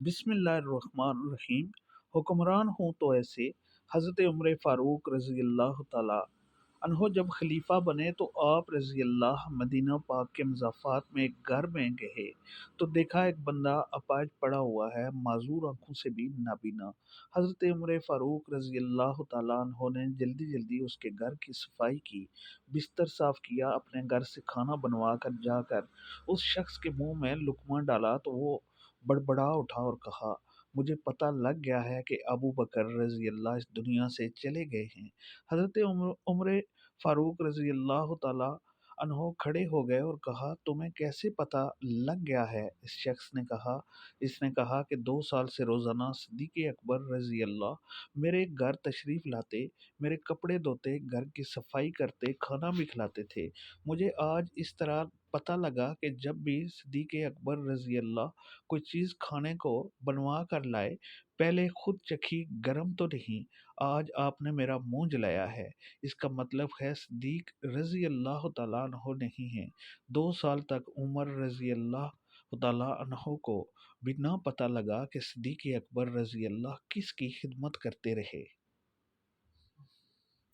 बिस्मिल्लाहिर्रहमानिर्रहीम। हुक्मरान हूँ तो ऐसे हज़रत उमर फ़ारूक रज़ी अल्लाह ताला अन्हो जब खलीफा बने तो आप रज़ी अल्लाह मदीना पाक के मज़ाफ़ात में एक घर में गए तो देखा एक बंदा अपाहिज पड़ा हुआ है, माज़ूर आँखों से भी नाबीना। हज़रत उमर फ़ारूक रज़ी अल्लाह ताला अन्हो ने जल्दी जल्दी उसके घर की सफाई की, बिस्तर साफ़ किया, अपने घर से खाना बनवा कर जाकर उस शख्स के मुंह में लुक़मा डाला तो वो बड़बड़ा उठा और कहा, मुझे पता लग गया है कि अबू बकर रज़ी अल्लाह इस दुनिया से चले गए हैं। हज़रत उम्र फ़ारूक रज़ी अल्लाह ताला अन्हो खड़े हो गए और कहा, तुम्हें कैसे पता लग गया है? इस शख्स ने कहा, इसने कहा कि 2 साल से रोज़ाना सिद्दीक़ अकबर रज़ी अल्लाह मेरे घर तशरीफ़ लाते, मेरे कपड़े धोते, घर की सफाई करते, खाना भी खिलाते थे। मुझे आज इस तरह पता लगा कि जब भी सिद्दीक़ अकबर रज़ी अल्लाह कोई चीज़ खाने को बनवा कर लाए, पहले खुद चखी, गरम तो नहीं। आज आपने मेरा मुँह जलाया है। इसका मतलब है सिद्दीक़ रज़ी अल्लाह तआला अन्हो नहीं हैं। 2 साल तक उमर रज़ी अल्लाह तआला अन्हो को भी ना पता लगा कि सिद्दीक़ अकबर रज़ी अल्लाह किसकी खिदमत करते रहे।